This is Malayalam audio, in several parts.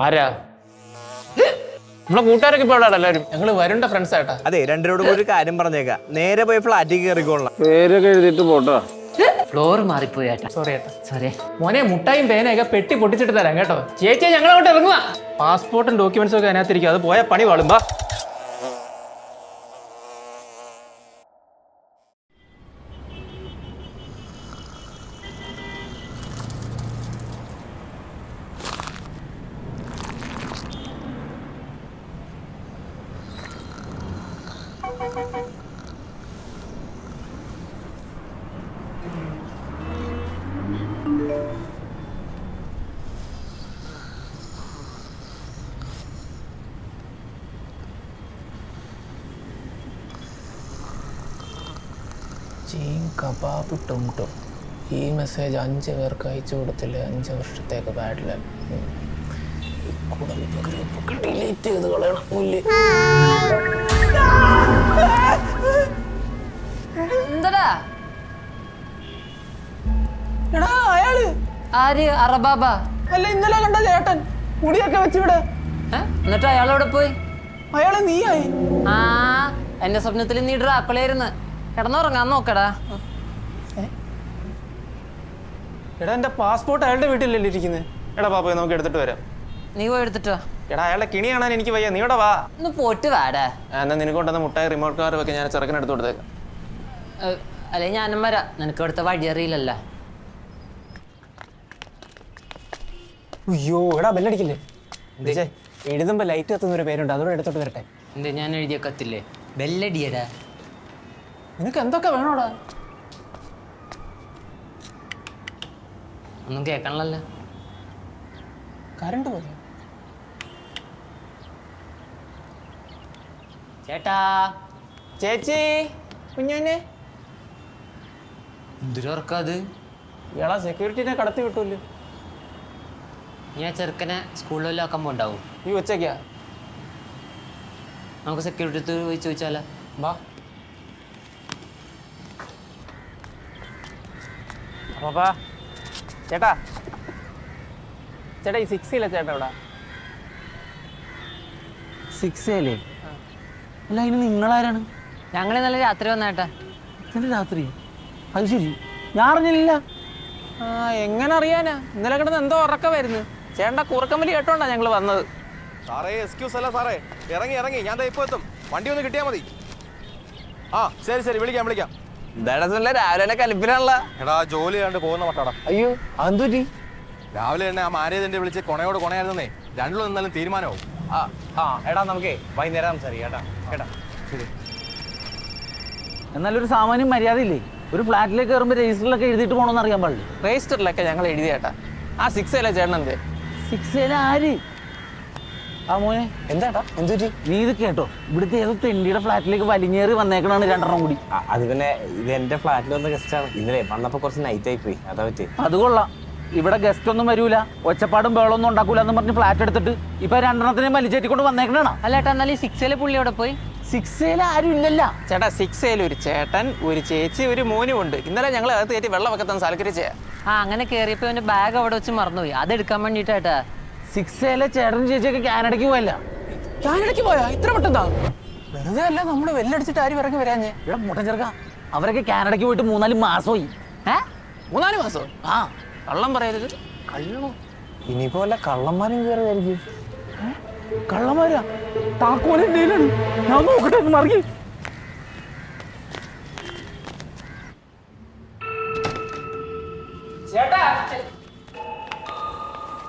ആരാ? നമ്മളെ കൂട്ടുകാരൊക്കെ ഇപ്പോൾ എവിടെ എല്ലാവരും? ഞങ്ങൾ വരുണ്ട ഫ്രണ്ട്സ് ആയിട്ടാ. അതെ, രണ്ടുപേരോട് ഒരു കാര്യം പറഞ്ഞേക്കാം, നേരെ പോയി ഫ്ലാറ്റിൽ കയറിക്കോളാം. പേരൊക്കെ എഴുതിയിട്ട് പോട്ടോ. ഫ്ലോർ മാറിപ്പോയി ഏട്ടാ. സോറി ഏട്ടാ. സോറി മോനെ, മുട്ടായും പേനയൊക്കെ പെട്ടി പൊട്ടിച്ചിട്ട് തരാം കേട്ടോ. ചേച്ചി ഞങ്ങൾ അങ്ങോട്ട് ഇറങ്ങുക. പാസ്പോർട്ടും ഡോക്യുമെന്റ്സും ഒക്കെ അതിനകത്തിരിക്കും. അത് പോയാൽ പണി വാളുമ്പോ. ചീൻ കബാബ് ടൊം ടൊം. ഈ മെസ്സേജ് 5 പേർക്ക് അയച്ചു കൊടുത്തില്ല. 5 വർഷത്തേക്ക് ബാഡ് ലക്ക്. ഈ കുടുംബ ഗ്രൂപ്പൊക്കെ ഡിലീറ്റ് ചെയ്ത് കളയണം. എന്താടാ? എടാ, അയാള് ആര്? അറബാബ അല്ല, ഇന്നലെ കണ്ട ചേട്ടൻ മുടിയൊക്കെ വെച്ചിവിടെ. എന്നിട്ട് അയാളെവിടെ പോയി? അയാള് നീയായി. ആ, എന്റെ സ്വപ്നത്തിൽ നീ ഡ്രാക്കുളയായിരുന്നു. കിടന്നുറങ്ങാൻ നോക്കടാ. എടാ, എന്റെ പാസ്പോർട്ട് അയാളുടെ വീട്ടിലല്ലേ ഇരിക്കുന്നത്. എടാ പാപ്പ, നമുക്ക് എടുത്തിട്ട് വരാം. നീ പോയി എടുത്തിട്ടോ. എടാ, അയാളുടെ കിണി കാണാൻ എനിക്ക് വയ്യ. നീ ഇവിടെ വാ. ഒന്ന് പോയിട്ട് വാടാ. എന്നാ നിനക്ക് കൊണ്ടുവന്ന മുട്ടായി റിമോട്ട് കാർ വെക്കെ ഞാൻ ചെറുക്കൻ എടുത്ത് കൊടുത്തേക്കാം. അല്ലെ ഞാനും വരാം. നിനക്ക് ഇവിടുത്തെ വഴി അറിയില്ലല്ല. അയ്യോ, എടാ ബെല്ലടിക്കില്ലേ? എഴുതുമ്പോ ലൈറ്റ് കത്തുന്ന ഒരു പേരുണ്ട്, അതോടെ എടുത്തോട്ട് വരട്ടെ. എന്തേ, ഞാൻ എഴുതിയ കത്തില്ലേ? ബെല്ലടിയടാ. നിനക്ക് എന്തൊക്കെ വേണോടാ? ഒന്നും കേൾക്കണല്ലോ. കറണ്ട് പോയോ? ചേട്ടാ. ചേച്ചി, കുഞ്ഞാനെ. എന്തൊരുറക്കത്? ഇയാളാ സെക്യൂരിറ്റിനെ കടത്തി വിട്ടൂല്ലോ. ഞാൻ ചെറുക്കനെ സ്കൂളിൽ ആക്കാൻ പോണ്ടാവും. ഈ ഉച്ചയ്ക്കാ? നമുക്ക് സെക്യൂരിറ്റി പോയി ചോദിച്ചാലോ? വാ. അപ്പാ, ചേട്ടാ ചേട്ടാ, ഈ 6 ചേട്ടാ ഇവിടെ. 6 അല്ലേ? അല്ല, അതിന് നിങ്ങളാരാണ്? ഞങ്ങൾ ഇന്നലെ രാത്രി വന്നേട്ടാ. ഇന്നലെ രാത്രി? അത് ശരി, ഞാൻ അറിഞ്ഞില്ല. ആ, എങ്ങനെ അറിയാനാ? ഇന്നലെ കിടന്ന് എന്തോ ഉറക്കമായിരുന്നു. ചേട്ടൻ്റെ കുറുക്കമ്പലി കേട്ടോണ്ടാ ഞങ്ങൾ വന്നത്. സാറേ, എക്സ്ക്യൂസ് അല്ല സാറേ, ഇറങ്ങി ഞാൻ ഇപ്പൊ എത്തും. വണ്ടി ഒന്ന് കിട്ടിയാൽ മതി. ആ, ശരി, വിളിക്കാം. രാവിലെ കലിപ്പിലാണല്ല. എടാ, ജോലി കണ്ട് പോകുന്ന മട്ടാടാ. അയ്യോ, അതെന്തുപറ്റി? രാവിലെ തന്നെ ആ മാരേജ് വിളിച്ച് കൊണയായിരുന്നേ. രണ്ടിലും നിന്നാലും തീരുമാനമാവും. എടാ, നമുക്കേ വൈകുന്നേരം സംസാരിക്കാം കേട്ടാ. ശരി. എന്നാലൊരു സാമാന്യം മര്യാദ ഇല്ലേ? ഒരു ഫ്ലാറ്റിലേക്ക് കയറുമ്പോൾ രജിസ്റ്ററിലൊക്കെ എഴുതിയിട്ട് പോകണമെന്ന് അറിയാൻ പാടില്ല. രജിസ്റ്ററിലൊക്കെ ഞങ്ങൾ എഴുതി ചേട്ടാ. ആ 6 ചേട്ടൻ എന്തേ? 6 ആര്? ആ മോനെ, എന്താട്ടാ? എന്തുറ്റി? നീ ഇത് കേട്ടോ, ഇവിടുത്തെ ഏതോ തെണ്ടിയുടെ ഫ്ലാറ്റിലേക്ക് വലിഞ്ഞേറി വന്നേക്കണാണ് 2 കൂടി. അത് പിന്നെ ഇത് എന്റെ ഫ്ലാറ്റിൽ വന്ന ഗസ്റ്റാണ്. ഇന്നലെ വന്നപ്പോ കുറച്ച് നൈറ്റ് ആയി പോയി, അതാ പറ്റി. അത് കൊള്ളാം. ഇവിടെ ഗസ്റ്റ് ഒന്നും വരൂല, ഒച്ചപ്പാടും ബഹളമൊന്നും ഉണ്ടാക്കൂല എന്ന് പറഞ്ഞ് ഫ്ലാറ്റ് എടുത്തിട്ട് ഇപ്പൊ 2 വലിച്ചേറ്റിക്കൊണ്ട് വന്നേക്കണാ. അല്ല ഏട്ടാ, എന്നാലും ഈ 6 പുള്ളി അവിടെ പോയി. 6 ആരും ഇല്ലല്ല ചേട്ടാ. 6 ഒരു ചേട്ടൻ, ഒരു ചേച്ചി, ഒരു മോനും ഉണ്ട്. ഇന്നലെ ഞങ്ങൾ അകത്ത് കയറ്റി വെള്ളം വെക്കത്താൻ സാൽക്കരിച്ചേ. ആ, അങ്ങനെ കയറിയപ്പോ അവന്റെ ബാഗ് അവിടെ വെച്ച് മറന്നുപോയി. അത് എടുക്കാൻ വേണ്ടിട്ടാ. 6 ചേട്ടനും ചേച്ചിയൊക്കെ കാനഡയ്ക്ക് പോയല്ല. കാനഡയ്ക്ക് പോയാ? ഇത്ര പെട്ടെന്നാ? വെറുതെ അല്ല, നമ്മള് വെല്ലടിച്ചിട്ട് ആരും ഇറങ്ങി വരാഞ്ഞേ. ഇവിടെ മുട്ടൻ ചെറുക്ക, അവരൊക്കെ കാനഡയ്ക്ക് പോയിട്ട് 3-4 മാസമായി. 3-4 മാസം? ആ, കള്ളം പറയരുത്. കള്ളോ? ഇനിയിപ്പോ വല്ല കള്ളന്മാരും കയറിയായിരിക്കും. കള്ളന്മാരാ? താക്കോല് എന്തെയിലാണ്? ഞാൻ നോക്കട്ടെ, മറിയ.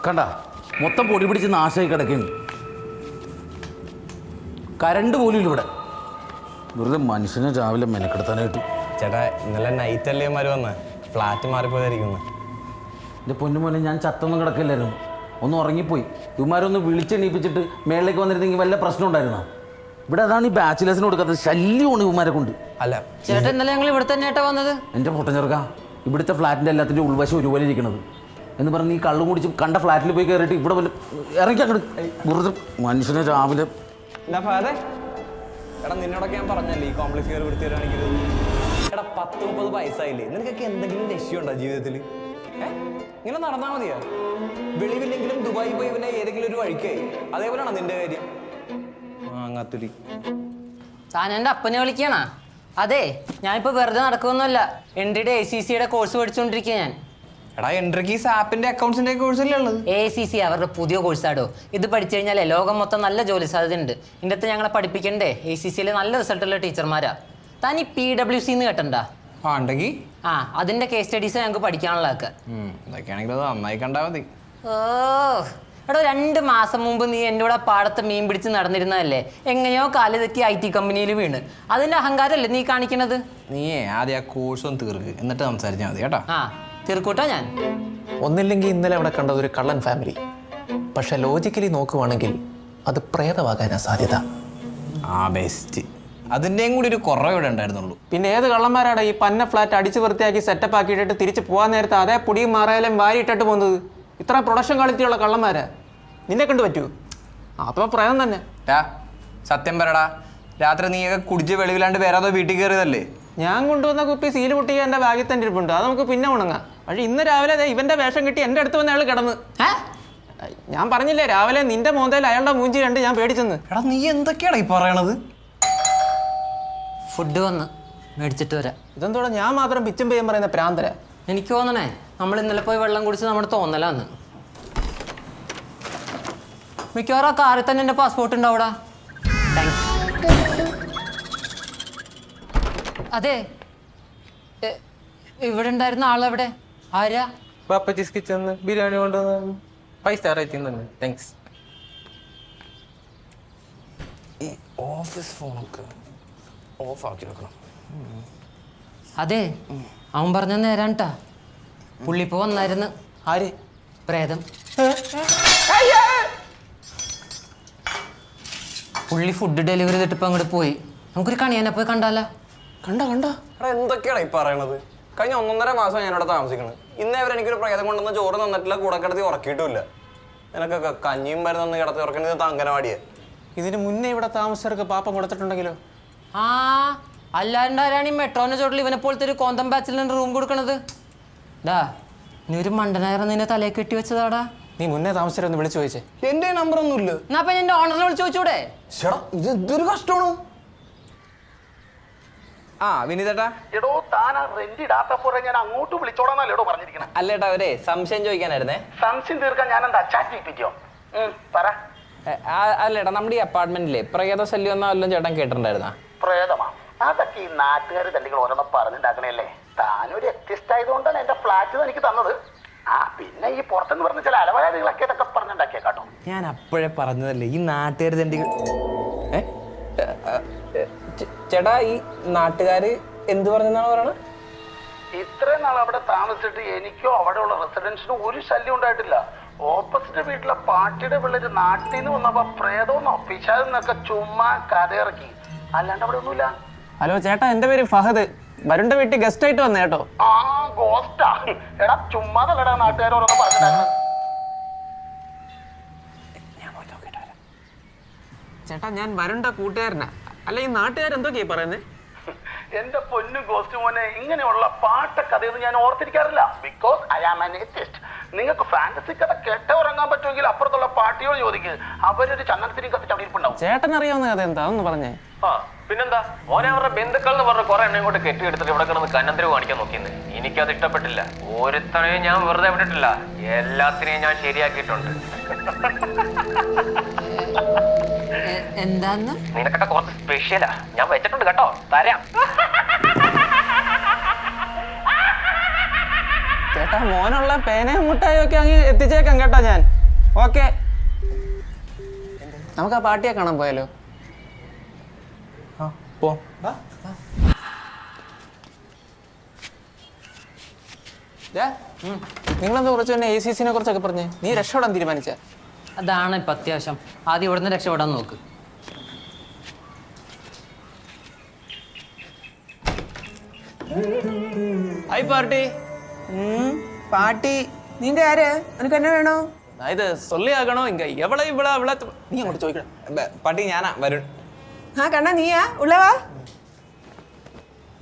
കണ്ട, മൊത്തം പൊടി പിടിച്ച് നാശമായി കിടക്കുന്നു. കരണ്ട് പോലും ഇല്ല ഇവിടെ. വെറുതെ മനുഷ്യനെ രാവിലെ മെനക്കെടുത്താനായിട്ട്. ചേട്ടാ, ഇന്നലെ നൈറ്റ് അല്ലേ മാര് വന്ന് ഫ്ലാറ്റ് മാറിപ്പോയതായിരിക്കും. എൻ്റെ പൊന്നുമോനെ, ഞാൻ ചത്തൊന്നും കിടക്കില്ലായിരുന്നു, ഒന്ന് ഉറങ്ങിപ്പോയി. ഇവന്മാരൊന്ന് വിളിച്ചെണീപ്പിച്ചിട്ട് മേളിലേക്ക് വന്നിരുന്നെങ്കിൽ വല്ല പ്രശ്നം ഉണ്ടായിരുന്നോ? ഇവിടെ അതാണ് ഈ ബാച്ചിലേഴ്സിന് കൊടുക്കാത്തത്. ശല്യമാണ് ഇവന്മാരെ കൊണ്ട്. അല്ല ചേട്ടൻ ഇന്നലെ ഞങ്ങൾ ഇവിടെ തന്നെ വന്നത്. എൻ്റെ പൊട്ടൻ ചെറുക്ക, ഇവിടുത്തെ ഫ്ലാറ്റിൻ്റെ എല്ലാത്തിൻ്റെ ഉൾവശം ഒരുപോലെ ഇരിക്കണത് എന്ന് പറഞ്ഞ് ഈ കള്ളു കുടിച്ച് കണ്ട ഫ്ലാറ്റിൽ പോയി കയറിയിട്ട് ഇവിടെ വല്ല ഇറങ്ങി അങ്ങോട്ട് വെറുതെ മനുഷ്യനെ രാവിലെ. എടാ, നിന്നോടൊക്കെ ഞാൻ പറഞ്ഞല്ലേ ഈ കോംപ്ലക്സ് കയറി വൃത്തി വരികയാണെങ്കിൽ. എടാ, 10-30 വയസ്സായില്ലേ, നിനക്കൊക്കെ എന്തെങ്കിലും ലക്ഷ്യമുണ്ടോ ജീവിതത്തിൽ? ഇങ്ങനെ നടന്നാൽ മതിയോ? വെളിവില്ലെങ്കിലും ദുബായി പോയി പിന്നെ ഏതെങ്കിലും ഒരു വഴിക്കേ അതേപോലെയാണോ നിന്റെ കാര്യം? അങ്ങാത്തുരി താൻ എൻ്റെ അപ്പനെ വിളിക്കണ? അതെ, ഞാനിപ്പോൾ വെറുതെ നടക്കുമൊന്നുമല്ല. എൻട്രിയുടെ ACCയുടെ കോഴ്സ് പഠിച്ചുകൊണ്ടിരിക്കുക ഞാൻ. എടാ എൻട്രിക്കീസ് ആപ്പിന്റെ അക്കൗണ്ട്സിന്റെ കോഴ്സല്ലേ ഉള്ളത്? ACC അവരുടെ പുതിയ കോഴ്സാടോ. ഇത് പഠിച്ചു കഴിഞ്ഞാലേ ലോകം മൊത്തം നല്ല ജോലി സാധ്യതയുണ്ട്. ഇതിൻ്റെ അകത്ത് ഞങ്ങളെ പഠിപ്പിക്കണ്ടേ ACCയിലെ നല്ല റിസൾട്ടുള്ള ടീച്ചർമാരാ. താൻ ഈ PWC എന്ന് കേട്ടണ്ട? ഉണ്ടെങ്കിൽ അതിൻ്റെ കേസ് സ്റ്റഡീസ് ഞങ്ങൾക്ക് പഠിക്കാനുള്ളതൊക്കെ. ഇതൊക്കെയാണെങ്കിൽ അത് നന്നായി കണ്ടാൽ മതി. ഓ എടോ, 2 മാസം മുമ്പ് നീ എൻ്റെ കൂടെ പാടത്ത് മീൻ പിടിച്ച് നടന്നിരുന്നതല്ലേ? എങ്ങനെയോ കാല് തെറ്റി IT കമ്പനിയിൽ വീണ്. അതിൻ്റെ അഹങ്കാരമല്ലേ നീ കാണിക്കണത്? നീയേ ആദ്യം ആ കോഴ്സ് ഒന്ന് തീർക്ക്, എന്നിട്ട് സംസാരിച്ചാൽ മതി കേട്ടോ. തീർക്കൂട്ടാ ഞാൻ. ഒന്നില്ലെങ്കിൽ ഇന്നലെ അവിടെ കണ്ടത് ഒരു കള്ളൻ ഫാമിലി. പക്ഷെ ലോജിക്കലി നോക്കുവാണെങ്കിൽ അത് പ്രേതമാകാനാ സാധ്യത. ബെസ്റ്റ്. അതിൻ്റെയും കൂടി ഒരു കുറവ് ഇവിടെ ഉണ്ടായിരുന്നുള്ളൂ. പിന്നെ ഏത് കള്ളന്മാരാണ് ഈ പന്ന ഫ്ലാറ്റ് അടിച്ച് വൃത്തിയാക്കി സെറ്റപ്പ് ആക്കിയിട്ടിട്ട് തിരിച്ച് പോകാൻ നേരത്തെ അതേ പൊടിയും മാറായാലും വാരി ഇട്ടിട്ട് പോകുന്നത്? ഇത്ര പ്രൊഡക്ഷൻ ക്വാളിറ്റിയുള്ള കള്ളന്മാരാ. നിന്നെ കണ്ടു പറ്റുമോ? അഥവാ പ്രേതം തന്നെ. സത്യം പറടാ, രാത്രി നീയൊക്കെ കുടിച്ച് വെളിവിലാണ്ട് വേറെ അതോ വീട്ടിൽ കയറിയതല്ലേ? ഞാൻ കൊണ്ടുവന്ന കുപ്പി സീല് പൊട്ടിക്കാൻ എൻ്റെ ബാഗിൽ തന്നെ ഇരിപ്പുണ്ട്. അത് നമുക്ക് പിന്നെ ഉണങ്ങാം. പക്ഷേ ഇന്ന് രാവിലെ ഇവൻ്റെ വേഷം കിട്ടി എൻ്റെ അടുത്ത് വന്ന അയാൾ കിടന്ന്. ഞാൻ പറഞ്ഞില്ലേ രാവിലെ നിന്റെ മോന്തയിൽ അയാളുടെ മൂഞ്ചി കണ്ട് ഞാൻ പേടിച്ചെന്ന്. എടാ നീ എന്തൊക്കെയാടാ ഈ പറയണത്? ഫുഡ് വന്ന് മേടിച്ചിട്ട് വരാം. ഇതെന്തോടെ ഞാൻ മാത്രം പിച്ചും പെയ്യും പറയുന്ന പ്രാന്തര? എനിക്ക് തോന്നണേ നമ്മൾ ഇന്നലെ പോയി വെള്ളം കുടിച്ച് നമ്മുടെ തോന്നലാന്ന്. മിക്കവാറും ആ കാറിൽ തന്നെ എൻ്റെ പാസ്പോർട്ട് ഉണ്ടാവൂടാ. താങ്ക്സ്. അതെ, ഇവിടെ ഉണ്ടായിരുന്ന ആളെവിടെ? ആരാ? പപ്പച്ചീസ് കിച്ചന്ന് ബിരിയാണി കൊണ്ടുവന്ന് 5 സ്റ്റാർ റേറ്റിംഗ് തന്നെ. താങ്ക്സ്. ഈ ഓഫീസ് ഫോണൊക്കെ ഓഫ് ആക്കി വെക്കണം. അതെ, അവൻ പറഞ്ഞ നേരാണ്ടാ. പുള്ളിപ്പോ വന്നായിരുന്നു. ആര്? പ്രേതം. പുള്ളി ഫുഡ് ഡെലിവറി ചെയ്തിട്ട് ഇപ്പം അങ്ങോട്ട് പോയി. നമുക്കൊരു കണിയാനെ പോയി കണ്ടാലോ? കണ്ട എടാ എന്തൊക്കെയാണ് ഈ പറയണത്? കഴിഞ്ഞ 1.5 മാസം ഞാനിവിടെ താമസിക്കുന്നത്. ഇന്നേ വരെ എനിക്കൊരു പ്രേതം കൊണ്ടുവന്ന് ചോറ് തന്നിട്ടില്ല, കൂടെ കിടത്തി ഉറക്കിയിട്ടുമില്ല. നിനക്കൊക്കെ കഞ്ഞിയും മരുന്ന് കിടത്തി ഉറക്കുന്നത് അംഗനവാടിയെ. ഇതിന് മുന്നേ ഇവിടെ താമസിച്ചവർക്ക് പാപ്പം കൊടുത്തിട്ടുണ്ടെങ്കിലോ? അല്ലാണ്ട് ആരാണ് ഈ മെട്രോന്റെ ചോട്ടിൽ ഇവനെ പോലത്തെ ഒരു കോന്തം ബാച്ചിൽ റൂം കൊടുക്കണത്? ഡാ, നീ ഒരു മണ്ടനായറ നിന്നെ തലയെ കെട്ടി വെച്ചതാടാ. നീ മുന്നേ താമസിച്ചവരൊന്ന് വിളിച്ചു ചോദിച്ചേ. എന്റെ നമ്പർ ഒന്നുമില്ല. എന്നാ അപ്പൊ എന്റെ ഓണറിനെ വിളിച്ചു ചോദിച്ചൂടെ? ഇത് എന്തൊരു കഷ്ടമാണ്. വിനീതേട്ടാ, എടോ താൻ ആ റെന്റ് ഇടാത്തപ്പോഴേ ഞാൻ അങ്ങോട്ട് വിളിച്ചോടാന്നല്ലേടോ പറഞ്ഞിരിക്കണം. അല്ലേട്ടാ അവരെ സംശയം ചോദിക്കാനായിരുന്നേ. സംശയം തീർക്കാൻ ഞാൻ എന്താ ചാറ്റ് ചെയ്യിപ്പിച്ചോ? പറ. അല്ലേട്ടാ, നമ്മുടെ ഈ അപ്പാർട്ട്മെന്റിലെ പ്രേത ശല്യം എന്നാ വല്ലതും ചേട്ടൻ കേട്ടിട്ടുണ്ടായിരുന്നാ? പ്രേതമാ? അതൊക്കെ ഈ നാട്ടുകാർ തല്ലികൾ ഓരോന്നും പറഞ്ഞിട്ടുണ്ടാക്കണല്ലേ. താനൊരു വ്യത്യസ്ത ആയതുകൊണ്ടാണ് എന്റെ ഫ്ലാറ്റ് എനിക്ക് തന്നത്. പിന്നെ ഈ പുറത്തെന്ന് പറഞ്ഞ ചില അലവാദികളൊക്കെ ഇതൊക്കെ പറഞ്ഞുണ്ടാക്കിയ കേട്ടോ. ഞാൻ അപ്പോഴേ പറഞ്ഞതല്ലേ ഈ നാട്ടുകാർ തണ്ടികൾ. ചേട്ടാ, ഈ നാട്ടുകാര് എന്ത് പറഞ്ഞെന്നാണ് പറയണത്? ഇത്രയും നാൾ അവിടെ താമസിച്ചിട്ട് എനിക്കോ അവിടെയുള്ള റെസിഡൻസിനോ ഒരു ശല്യം ഉണ്ടായിട്ടില്ല. ഓപ്പോസിറ്റ് വീട്ടിലെ പാർട്ടിയുടെ പിള്ളേര് നാട്ടിൽ നിന്ന് വന്നപ്പോ പ്രേതമെന്നോ പിശാചെന്നൊക്കെ ചുമ്മാ കഥയിറക്കി. അല്ലാണ്ട് അവിടെ ഒന്നുമില്ല. ഹലോ ചേട്ടാ, എൻ്റെ പേര് ഫഹദ്. വരുണിന്റെ വീട്ടിൽ ഗസ്റ്റ് ആയിട്ട് വന്നേ കേട്ടോ. ഗോസ്റ്റാ? എടാ ചുമ്മാതല്ലടാ നാട്ടുകാരോടൊന്നും പറഞ്ഞിട്ടുണ്ടായിരുന്നു. ചേട്ടാ, ഞാൻ വരുണിന്റെ കൂട്ടുകാരനാ. അല്ല, ഈ നാട്ടുകാരെന്തൊക്കെയാ പറയുന്നത്? എന്റെ പൊന്നു ഗോസ്റ്റ് മോനെ, ഇങ്ങനെയുള്ള പാട്ട കഥയൊന്നും ഞാൻ ഓർത്തിരിക്കാറില്ല. Because I am an atheist. നിങ്ങൾക്ക് ഫാന്റസി കഥ കേട്ട ഉറങ്ങാൻ പറ്റുമെങ്കിൽ അപ്പുറത്തുള്ള പാർട്ടിയോട് ചോദിക്കുക. അവരൊരു ചന്ദനത്തിനും കത്തിച്ച് അവിടെ ഇരിപ്പുണ്ടാവും. ചേട്ടൻ അറിയാവുന്ന കഥ എന്താ ഒന്ന് പറഞ്ഞേ. പിന്നെന്താ, ഓനെ അവരുടെ ബന്ധുക്കൾ എന്ന് പറഞ്ഞ കുറെ എണ്ണം ഇങ്ങോട്ട് കെട്ടിയെടുത്തിട്ട് ഇവിടെ കിടന്ന് കന്നന്തരവ് കാണിക്കാൻ നോക്കിയെന്ന്. എനിക്കത് ഇഷ്ടപ്പെട്ടില്ല. ഒരുത്തനെയും ഞാൻ വെറുതെ വിട്ടിട്ടില്ല, എല്ലാത്തിനെയും ഞാൻ ശരിയാക്കിയിട്ടുണ്ട്. എന്താന്ന്? നിനക്കൊക്കെ കുറച്ച് സ്പെഷ്യലാ, ഞാൻ വെച്ചിട്ടുണ്ട് കേട്ടോ, തരാം. ചേട്ടാ, മോനുള്ള പേനയും മുട്ടായും ഒക്കെ അങ്ങ് എത്തിച്ചേക്കാം കേട്ടോ ഞാൻ. ഓക്കെ, നമുക്ക് ആ പാർട്ടിയെ കാണാൻ പോയാലോ? പോ. നിങ്ങളെന്താ കുറച്ച് തന്നെ ACCനെ കുറിച്ചൊക്കെ പറഞ്ഞേ? നീ രക്ഷപ്പെടാൻ തീരുമാനിച്ച? അതാണ് ഇപ്പം അത്യാവശ്യം. ആദ്യം ഇവിടുന്ന് രക്ഷപ്പെടാൻ നോക്ക്. Hi party. പാർട്ടി നിന്റെ ആര്? നിനക്ക് എന്നെ വേണോ? ഇത് സൊല്ലിയാകണോ? ഇങ്ക എവളെ ഇവിടെ അവളെ നീ അങ്ങോട്ട് ചോദിക്കണം. പാട്ടി ഞാനാ വരുൺ. കണ്ണാ നീയാ ഉള്ളവാ?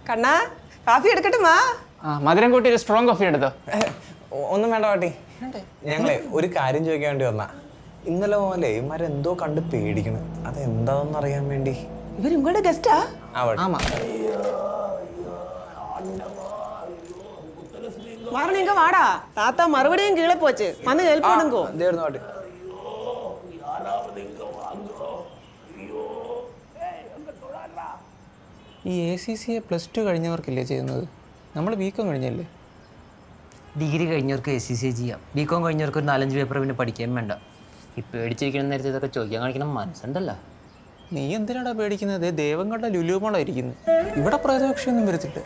കണ്ണാ കാഫി എടുക്കട്ടുമാ? മധുരം കൂട്ടി ഒരു സ്ട്രോങ് കോഫി എടുത്തോ. ഒന്നും വേണ്ട പാട്ടി, ഞങ്ങളെ ഒരു കാര്യം ചോദിക്കാൻ വേണ്ടി വന്നാ. ഇന്നലെ പോലെ ഇവന്മാരെന്തോ കണ്ട് പേടിക്കണ്. അതെന്താണെന്ന് അറിയാൻ വേണ്ടി. ഇവര് ഉങ്ങളുടെ ഗസ്റ്റാ? ஆமா മാറണീങ്ക വാടാ, താത്ത മറുപടിയും കീഴെ പോച്ച് വന്ന് കേൾപ്പാടുങ്കോ. എന്തായിരുന്നു പാട്ട്? ഈ ACCA +2 കഴിഞ്ഞവർക്കല്ലേ ചെയ്യുന്നത്? നമ്മൾ ബികോം കഴിഞ്ഞല്ലേ? ഡിഗ്രി കഴിഞ്ഞവർക്ക് ACCA ചെയ്യാം, ബികോം കഴിഞ്ഞവർക്ക് ഒരു 4-5 പേപ്പർ പിന്നെ പഠിക്കാൻ വേണ്ട. ഈ പേടിച്ചിരിക്കുന്ന നേരത്തെ ഇതൊക്കെ ചോദിക്കാൻ കാണിക്കണം മനസ്സുണ്ടല്ലോ. നീ എന്തിനാടാ പേടിക്കുന്നത്? ദേവങ്ങളുടെ ലുലുമോളായിരിക്കുന്നു. ഇവിടെ പ്രേതപക്ഷിയൊന്നും വരത്തില്ല.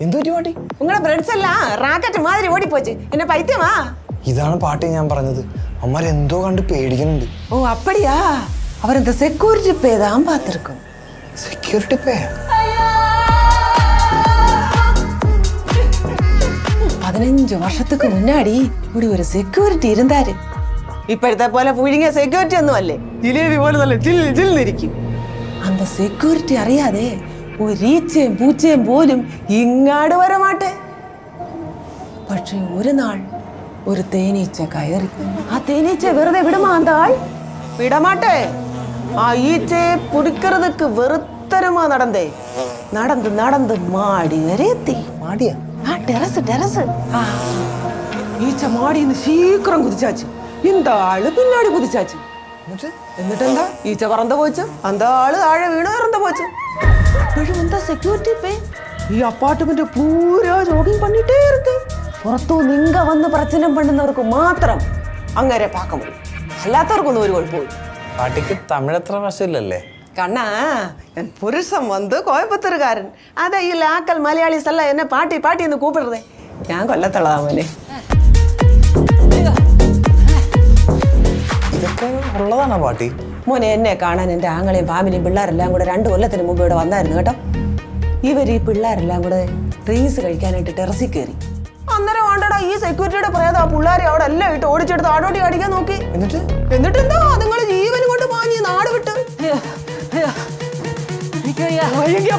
എന്തുപറ്റി പാട്ടി? ഉങ്ങളുടെ ഫ്രണ്ട്സ് എല്ലാം റാക്കറ്റ് മാതിരി ഓടിപ്പോച്ച്. എന്നെ പൈത്യമാ? ഇതാണ് പാട്ടി ഞാൻ പറഞ്ഞത്. അമ്മരെന്തോ കണ്ട് പേടിക്കുന്നുണ്ട്. ഓ അപ്പടിയാ, അവരെന്താ സെക്യൂരിറ്റി പേ தான் பார்த்திருக்கும். സെക്യൂരിറ്റി പേ? 15 வருஷத்துக்கு முன்னாடி இப்படி ஒரு செக்யூரிட்டி இருந்தாரு. ഇപ്പോഴത്തെ പോലെ പുഴുങ്ങിയ സെക്യൂരിറ്റി ഒന്നും അല്ലേ, ജിലേബി പോലെ നല്ല ജിൽ ജില്ലിരിക്കും. அந்த സെക്യൂരിറ്റി അറിയാതെ ഒരു ഈച്ചയും പൂച്ചയും പോലും ഇങ്ങാട് വരമാട്ടെ. പക്ഷെ ഒരു നാൾ ഒരു തേനീച്ച കയറി. ആ തേനീച്ച വെറുതെ വിടുമാ அந்த ആൾ? വിടമാട്ടെ. ആ ഈച്ചയെ പിടിக்கிறதுக்கு വെറുത്തരമാ നടന്നേ. നടന്ന് നടന്ന് മാടി വരെ എത്തി. മാടിയാ? ആ ടെറസ് ടെറസ്. ഈച്ച മാടിന്ന് ശീഘ്രം കുതിച്ചാച്ചു. இந்த ആള് പിന്നാടി കുതിച്ചാച്ചു. എന്നിട്ടെന്താ, ഈച്ച പറന്നു പോച്ചു, அந்த ആള് താഴെ വീണ് ഇറന്നു പോച്ചു. അപ്പോഴും എന്താ സെക്യൂരിറ്റി പേ? ഈ അപ്പാർട്ട്മെന്റ് പൂരാ ജോഗിങ് பண்ணிட்டே இருக்கு. പുറത്തുനിന്ന് ഇങ്ക വന്ന് പ്രശ്നം പണ്ടുന്നവർക്ക് മാത്രം അങ്ങനെ പാക്ക முடியும், അല്ലാത്തവർക്കൊന്നും ഒരു കുഴപ്പമില്ല. പാട്ടിക്ക് തമിഴ് അത്ര വശമില്ലല്ലേ? കണ്ണാ, എൻ പുരുഷൻ വന്ന് കോയമ്പത്തൂരുകാരൻ. അതെ ഈ ലാക്കൽ മലയാളീസ് എല്ലാം എന്നെ പാട്ടി പാട്ടി എന്ന് കൂപ്പിടുന്നേ. ഞാൻ കൊല്ലത്തുള്ളതാ മോനെ. ഇതൊക്കെ ഉള്ളതാണോ പാട്ടി? മോനെ, എന്നെ കാണാൻ എൻ്റെ ആങ്ങളെയും ഫാമിലിയും പിള്ളേരെല്ലാം കൂടെ 2 കൊല്ലത്തിന് മുമ്പ് ഇവിടെ വന്നായിരുന്നു കേട്ടോ. ഇവർ ഈ പിള്ളേരെല്ലാം കൂടെ ഡ്രിങ്ക്സ് കഴിക്കാനായിട്ട് ടെറസിൽ കയറി. അന്നേരം വേണ്ടടാ ഈ സെക്യൂരിറ്റിയുടെ പ്രേതം ആ പിള്ളേരെ അവിടെ എല്ലാം ഇട്ട് ഓടിച്ചെടുത്ത് ആടോട്ടി അടിക്കാൻ നോക്കി. എന്നിട്ടെന്താ നിങ്ങൾ ജീവനും കൊണ്ട് വാങ്ങി നാട് വിട്ട്.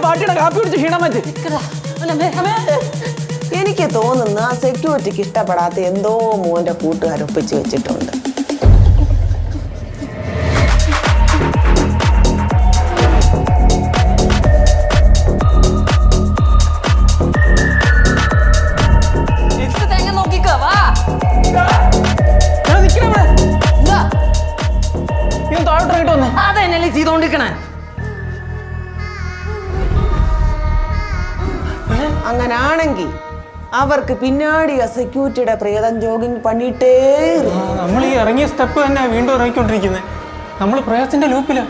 പാട്ടിയുടെ കാപ്പി കുടിച്ച് ക്ഷീണം പറ്റി. എനിക്ക് തോന്നുന്ന ആ സെക്യൂരിറ്റിക്ക് ഇഷ്ടപ്പെടാത്ത എന്തോ മോന്റെ കൂട്ടുകാർ ഒപ്പിച്ച് വെച്ചിട്ടുണ്ട്. അതെന്നല്ലേ ചെയ്തോണ്ടിരിക്കണേ? അങ്ങനാണെങ്കിൽ അവർക്ക് പിന്നാടി ആ സെക്യൂരിറ്റിയുടെ പ്രേതം ജോഗിങ് പണിയിട്ടേ. നമ്മൾ ഈ ഇറങ്ങിയ സ്റ്റെപ്പ് തന്നെ വീണ്ടും ഇറങ്ങിക്കൊണ്ടിരിക്കുന്നത്. നമ്മൾ പ്രേതത്തിന്റെ ലൂപ്പിലാണ്.